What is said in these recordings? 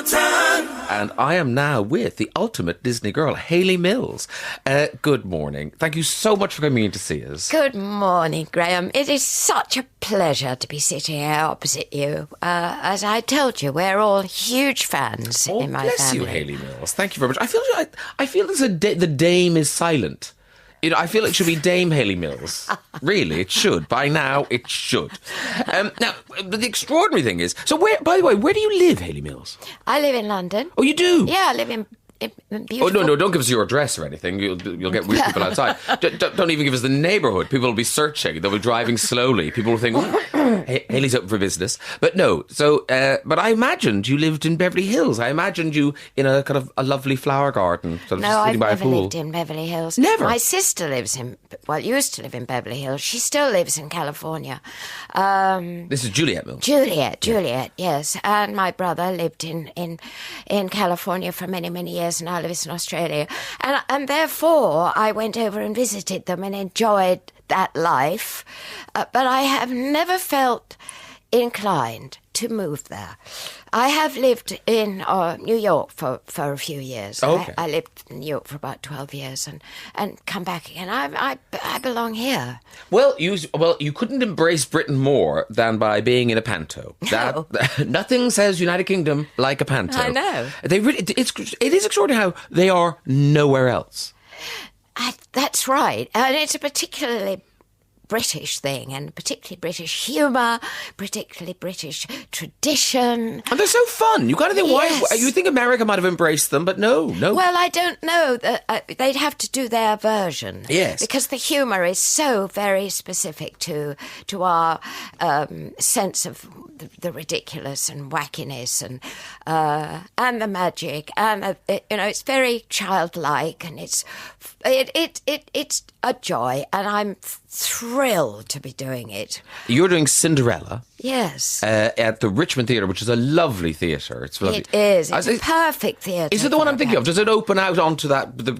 Norton. And I am now with the ultimate Disney girl, Hayley Mills. Good morning. Thank you so much for coming in to see us. Good morning, Graham. It is such a pleasure to be sitting here opposite you. As I told you, we're all huge fans in my bless family. you, Hayley Mills. Thank you very much. I feel as the dame is silent. I feel it should be Dame Hayley Mills. Really, it should. By now, it should. Now, the extraordinary thing is... So, by the way, where do you live, Hayley Mills? I live in London. Oh, you do? Yeah, I live in beautiful... Oh, no, don't give us your address or anything. You'll get weird people outside. Don't even give us the neighbourhood. People will be searching. They'll be driving slowly. People will think, Hayley's up for business. But no, but I imagined you lived in Beverly Hills. I imagined you in a kind of a lovely flower garden. Sort of No, sitting I've by never a pool. lived in Beverly Hills. Never? My sister used to live in Beverly Hills. She still lives in California. This is Juliet Mills. Juliet, yes. And my brother lived in California for many, many years, and I live in Australia. And therefore, I went over and visited them and enjoyed that life. But I have never felt inclined to move there. I have lived in New York for a few years. Oh, okay. I lived in New York for about 12 years and come back again. I belong here. Well, you couldn't embrace Britain more than by being in a panto. No. Nothing says United Kingdom like a panto. I know. It is extraordinary how they are nowhere else. That's right. And it's a particularly British thing, and particularly British humour, particularly British tradition. And they're so fun. You kind of think, Yes. why? You think America might have embraced them, but no. Well, I don't know. They'd have to do their version. Yes. Because the humour is so very specific to our sense of the ridiculous and wackiness and the magic. And, it's very childlike, and it's a joy, and I'm thrilled to be doing it. You're doing Cinderella. Yes. At the Richmond Theatre, which is a lovely theatre. It's lovely. It is. It's a perfect theatre. Is it the one I'm thinking of? Does it open out onto the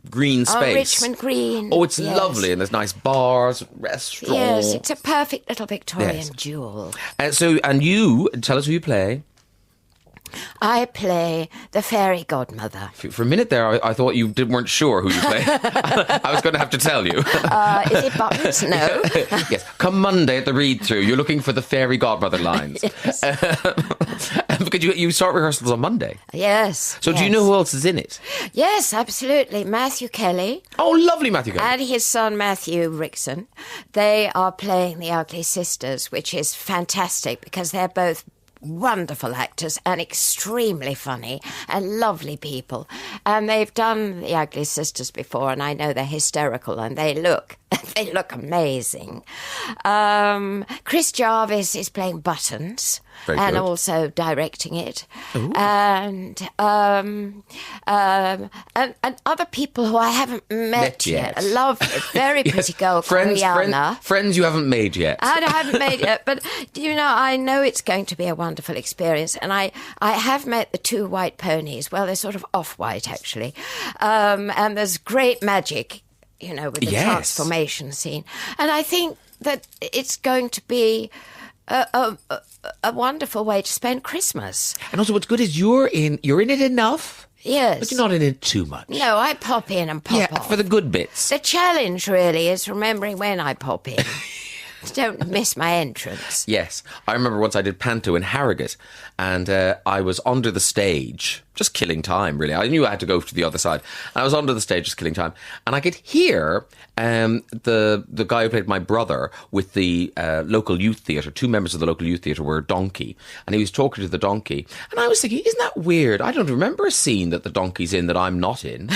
green space? Oh, Richmond Green. Oh, it's yes. lovely, and there's nice bars, restaurants. Yes, it's a perfect little Victorian Yes. jewel. And you, tell us who you play. I play the fairy godmother. For a minute there, I thought you weren't sure who you play. I was going to have to tell you. Is it Buttons? No. Yes. Come Monday at the read-through, you're looking for the fairy godmother lines. Yes. Because you start rehearsals on Monday. Yes. So do you know who else is in it? Yes, absolutely. Matthew Kelly. Oh, lovely Matthew Kelly. And his son, Matthew Rickson. They are playing the Ugly Sisters, which is fantastic because they're both wonderful actors and extremely funny and lovely people. And they've done the Ugly Sisters before, and I know they're hysterical, and they look amazing. Chris Jarvis is playing Buttons. Very and good. also directing it. Ooh. And other people who I haven't met yet. A lovely, very pretty girl called Rihanna. Friends you haven't made yet. I haven't made it, but I know it's going to be a wonderful experience. And I have met the two white ponies. Well, they're sort of off-white, actually. And there's great magic, with the Yes. transformation scene. And I think that it's going to be a wonderful way to spend Christmas. And also what's good is you're in it enough, Yes. but you're not in it too much. No, I pop in and pop off. For the good bits. The challenge really is remembering when I pop in. Don't miss my entrance. Yes. I remember once I did panto in Harrogate, and I was under the stage, just killing time, really. I knew I had to go to the other side. And I was under the stage, just killing time. And I could hear the guy who played my brother with the local youth theatre. Two members of the local youth theatre were a donkey. And he was talking to the donkey. And I was thinking, isn't that weird? I don't remember a scene that the donkey's in that I'm not in.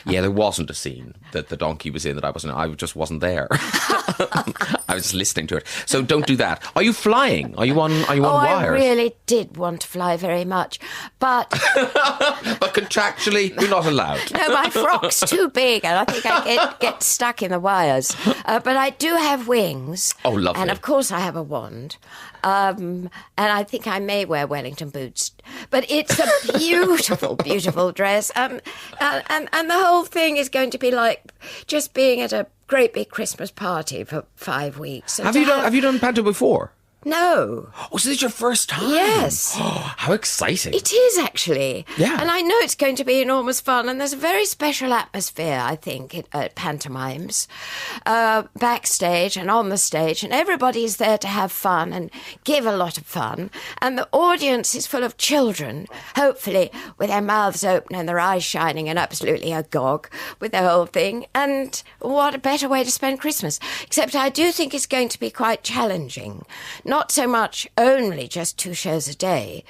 Yeah, there wasn't a scene that the donkey was in that I wasn't in. I just wasn't there. I was just listening to it. So don't do that. Are you flying? Are you on wires? I really did want to fly very much, but But contractually, you're not allowed. no, my frock's too big, and I think I get stuck in the wires. But I do have wings. Oh, lovely. And of course, I have a wand. And I think I may wear Wellington boots. But it's a beautiful, beautiful dress. And the whole thing is going to be like just being at a great big Christmas party for 5 weeks. And Have you done panto before? No. Oh, so this is your first time? Yes. Oh, how exciting. It is, actually. Yeah. And I know it's going to be enormous fun, and there's a very special atmosphere, I think, at pantomimes, backstage and on the stage, and everybody's there to have fun and give a lot of fun, and the audience is full of children, hopefully with their mouths open and their eyes shining and absolutely agog with the whole thing, and what a better way to spend Christmas. Except I do think it's going to be quite challenging. Not so much only just 2 shows a day,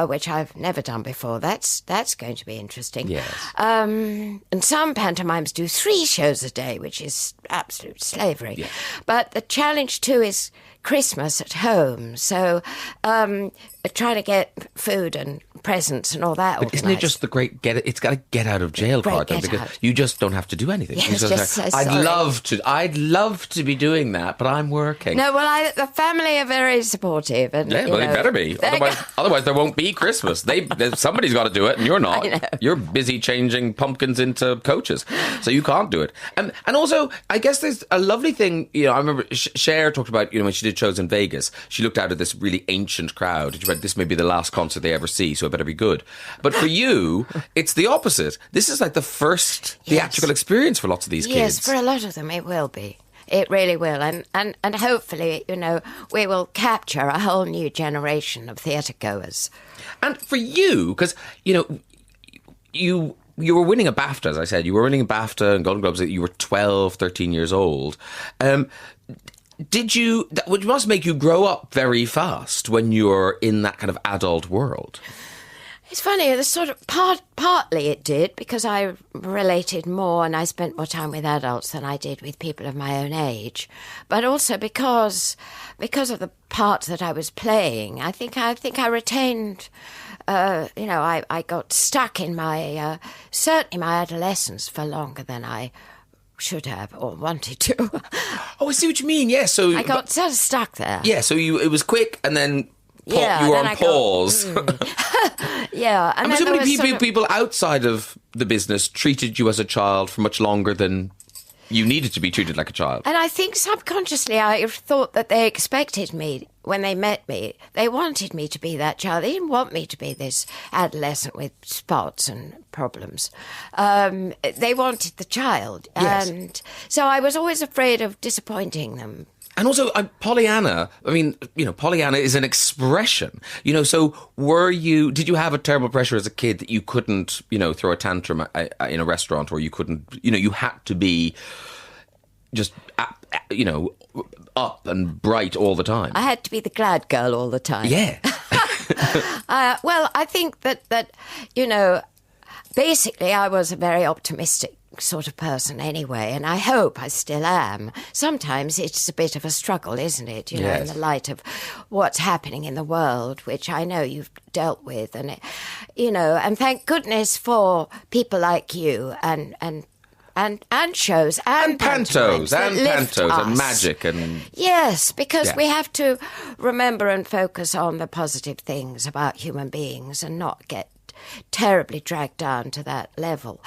which I've never done before. That's going to be interesting. Yes. And some pantomimes do 3 shows a day, which is absolute slavery. Yeah. But the challenge too is Christmas at home. So trying to get food and presents and all that. But isn't it just the great it's got a get out of jail card though, because you just don't have to do anything. Yes, you just say, so I'd love to be doing that, but I'm working. No, well, the family are very supportive, and yeah, well, they better be. Otherwise, there won't be Christmas. Somebody's got to do it, and you're not. I know. You're busy changing pumpkins into coaches, so you can't do it. And also, I guess there's a lovely thing. You know, I remember Cher talked about, you know, when she did shows in Vegas, she looked out at this really ancient crowd. And she went, "This may be the last concert they ever see, so it better be good." But for you, it's the opposite. This is like the first theatrical experience for lots of these kids. Yes, for a lot of them, it will be. It really will. And hopefully, you know, we will capture a whole new generation of theatre goers. And for you, because, you know, you were winning a BAFTA, as I said. You were winning a BAFTA and Golden Globes. You were 12, 13 years old. Which must make you grow up very fast when you're in that kind of adult world. It's funny, the sort of partly it did, because I related more and I spent more time with adults than I did with people of my own age. But also because of the part that I was playing, I think I retained, you know, I got stuck in my, certainly my adolescence for longer than I should have or wanted to. Oh, I see what you mean, yeah. So I got sort of stuck there. Yeah, so it was quick and then you were on pause. Yeah. And I'm then assuming people outside of the business treated you as a child for much longer than you needed to be treated like a child. And I think subconsciously I thought that they expected me, when they met me, they wanted me to be that child. They didn't want me to be this adolescent with spots and problems. They wanted the child. Yes. And so I was always afraid of disappointing them. And also, Pollyanna, I mean, you know, Pollyanna is an expression. You know, so did you have a terrible pressure as a kid that you couldn't, you know, throw a tantrum in a restaurant, or you couldn't, you know, you had to be just, you know, up and bright all the time? I had to be the glad girl all the time. Yeah. Well, I think that, you know, basically I was a very optimistic sort of person anyway, and I hope I still am. Sometimes it's a bit of a struggle, isn't it? You know, in the light of what's happening in the world, which I know you've dealt with, and you know, and thank goodness for people like you and shows and pantos and magic and yes, because we have to remember and focus on the positive things about human beings and not get terribly dragged down to that level.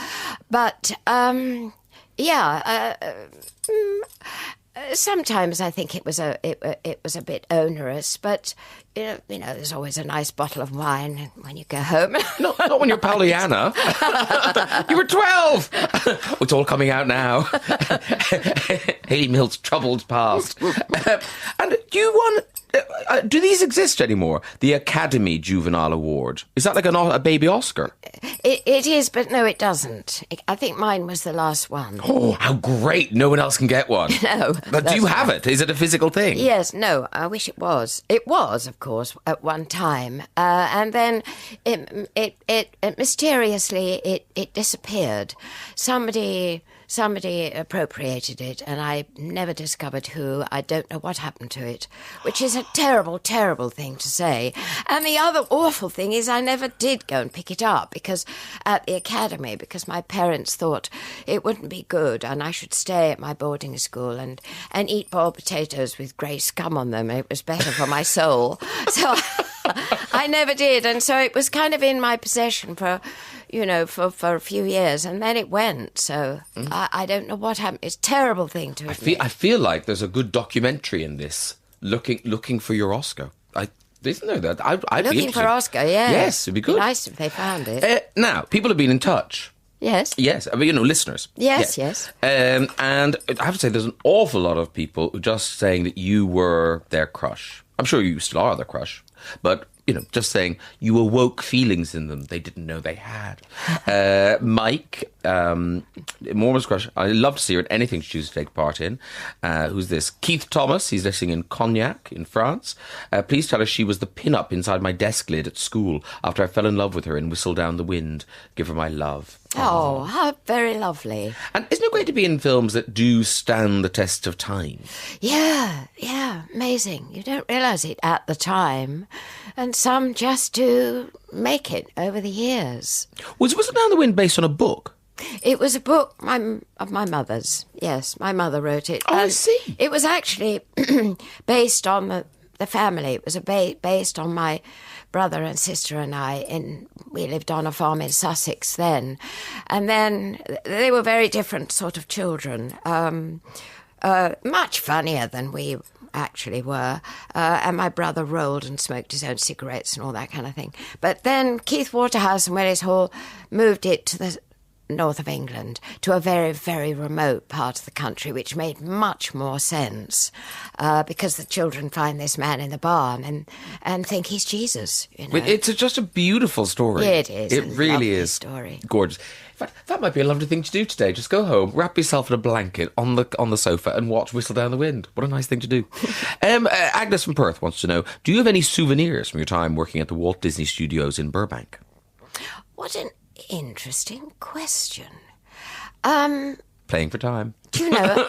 But sometimes I think it was a bit onerous, but you know, there's always a nice bottle of wine when you go home. Not when you're Pollyanna. You were 12. It's all coming out now. Hayley Mills' troubled past. And do these exist anymore? The Academy Juvenile Award. Is that like a baby Oscar? It is, but no, it doesn't. I think mine was the last one. Oh, how great. No one else can get one. No. But do you have it? Is it a physical thing? Yes, no, I wish it was. It was, of course, at one time. And then it mysteriously, it disappeared. Somebody appropriated it, and I never discovered who. I don't know what happened to it, which is a terrible, terrible thing to say. And the other awful thing is I never did go and pick it up at the academy, because my parents thought it wouldn't be good and I should stay at my boarding school and eat boiled potatoes with grey scum on them. It was better for my soul. So I never did. And so it was kind of in my possession for a few years, and then it went. So I don't know what happened. It's a terrible thing to admit. I feel like there's a good documentary in this looking for your Oscar. I didn't know that. I'd be Looking interested. for Oscar, yes. Yes, it'd be good. Nice if they found it. Now, people have been in touch. Yes. Yes, I mean, listeners. Yes. And I have to say, there's an awful lot of people just saying that you were their crush. I'm sure you still are their crush, but just saying you awoke feelings in them they didn't know they had. Mike, Mormon's crush, I love to see her in anything she chooses to take part in. Who's this? Keith Thomas, he's listening in Cognac in France. Please tell her she was the pin-up inside my desk lid at school after I fell in love with her in Whistle Down the Wind. Give her my love. Oh, how very lovely. And isn't it great to be in films that do stand the test of time? Yeah, amazing. You don't realise it at the time. And some just do make it over the years. Was Whistle Down the Wind based on a book? It was a book of my mother's. Yes, my mother wrote it. Oh, I see. It was actually based on the family. It was based on my brother and sister and I. We lived on a farm in Sussex then. And then they were very different sort of children. Much funnier than we actually were. And my brother rolled and smoked his own cigarettes and all that kind of thing. But then Keith Waterhouse and Willis Hall moved it to the north of England, to a very, very remote part of the country, which made much more sense because the children find this man in the barn and think he's Jesus. It's just a beautiful story. It is. It really is. Story. Gorgeous. In fact, that might be a lovely thing to do today. Just go home, wrap yourself in a blanket on the sofa and watch Whistle Down the Wind. What a nice thing to do. Agnes from Perth wants to know, do you have any souvenirs from your time working at the Walt Disney Studios in Burbank? What an interesting question. Playing for time. Do you know?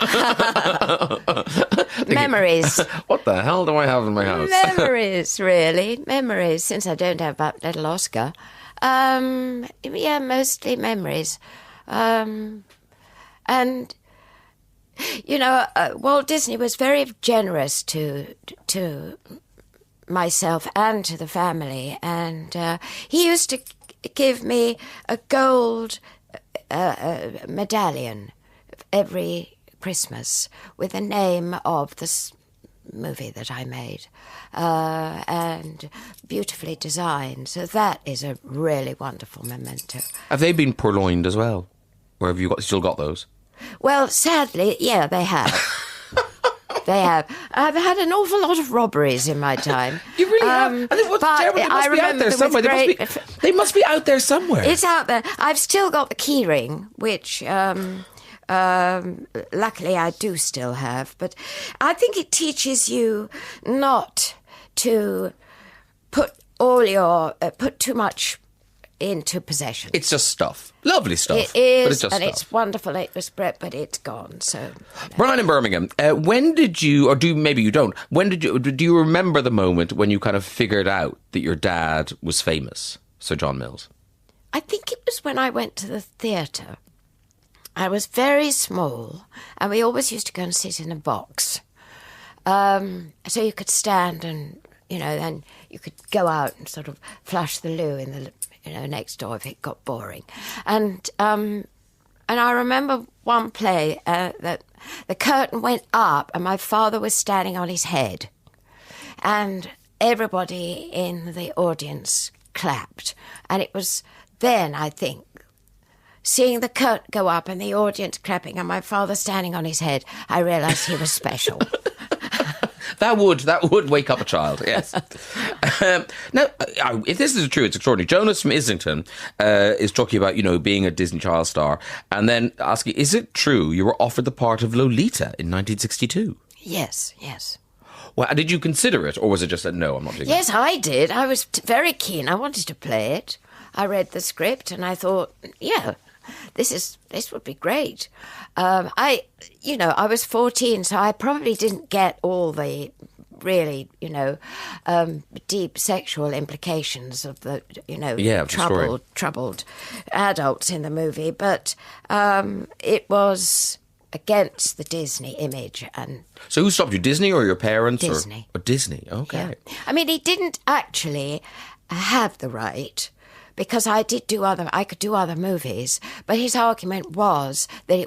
Memories. What the hell do I have in my house? Memories, really. Memories, since I don't have that little Oscar. Mostly memories. And, Walt Disney was very generous to myself and to the family. And he used to give me a gold medallion every Christmas with the name of this movie that I made, and beautifully designed. So that is a really wonderful memento. Have they been purloined as well? Or have you still got those? Well, sadly, yeah, they have. They have. I've had an awful lot of robberies in my time. You really have? And they must be out there somewhere. They must be out there somewhere. It's out there. I've still got the keyring, which luckily I do still have. But I think it teaches you not to put too much into possession. It's just stuff. Lovely stuff. It is, but it's just and stuff. it's wonderful. It was Brett, but it's gone. So, Brian in Birmingham, when did you, or maybe you don't, do you remember the moment when you kind of figured out that your dad was famous, Sir John Mills? I think it was when I went to the theatre. I was very small, and we always used to go and sit in a box. So you could stand and, then you could go out and sort of flush the loo in the next door if it got boring. And I remember one play that the curtain went up and my father was standing on his head. And everybody in the audience clapped. And it was then, I think, seeing the curtain go up and the audience clapping and my father standing on his head, I realised he was special. That would wake up a child, yes. Now, if this is true, it's extraordinary. Jonas from Islington is talking about, being a Disney child star, and then asking, is it true you were offered the part of Lolita in 1962? Yes. Well, did you consider it, or was it just that, no, I'm not doing Yes, I did. I was very keen. I wanted to play it. I read the script and I thought, yeah, this would be great. I was 14, so I probably didn't get all the really, deep sexual implications of the, troubled adults in the movie. But it was against the Disney image. And so who stopped you, Disney or your parents? Disney. Or Disney, okay. Yeah. I mean, he didn't actually have the right, because I could do other movies, but his argument was that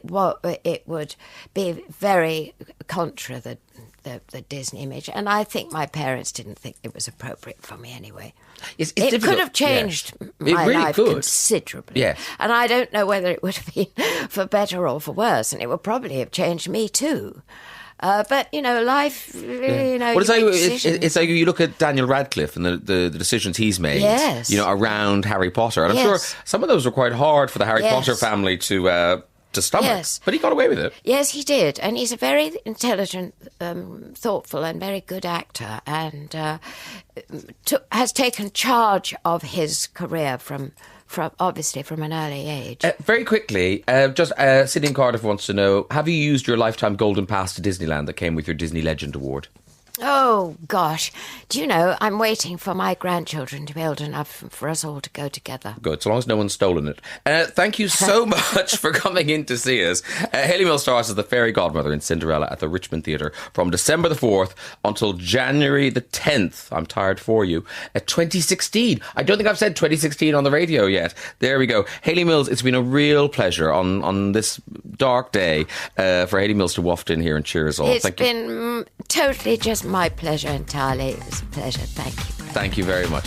it would be very contra the the Disney image, and I think my parents didn't think it was appropriate for me anyway. It's it difficult. could have changed my It really life could. considerably. Yes. And I don't know whether it would have been for better or for worse, and it would probably have changed me too. But, life, Well, it's like you look at Daniel Radcliffe and the decisions he's made, yes. Around Harry Potter. And I'm sure some of those were quite hard for the Harry Potter family to stomach. Yes. But he got away with it. Yes, he did. And he's a very intelligent, thoughtful and very good actor, and has taken charge of his career from obviously from an early age. Very quickly, Sydney in Cardiff wants to know, have you used your lifetime golden pass to Disneyland that came with your Disney Legend Award? Oh, gosh. Do you know, I'm waiting for my grandchildren to be old enough for us all to go together. Good, so long as no one's stolen it. Thank you so much for coming in to see us. Hayley Mills stars as the fairy godmother in Cinderella at the Richmond Theatre from December the 4th until January the 10th. I'm tired for you. 2016. I don't think I've said 2016 on the radio yet. There we go. Hayley Mills, it's been a real pleasure on this dark day for Hayley Mills to waft in here and cheer us all. It's been totally just my pleasure entirely. It was a pleasure. Thank you. Thank you very much.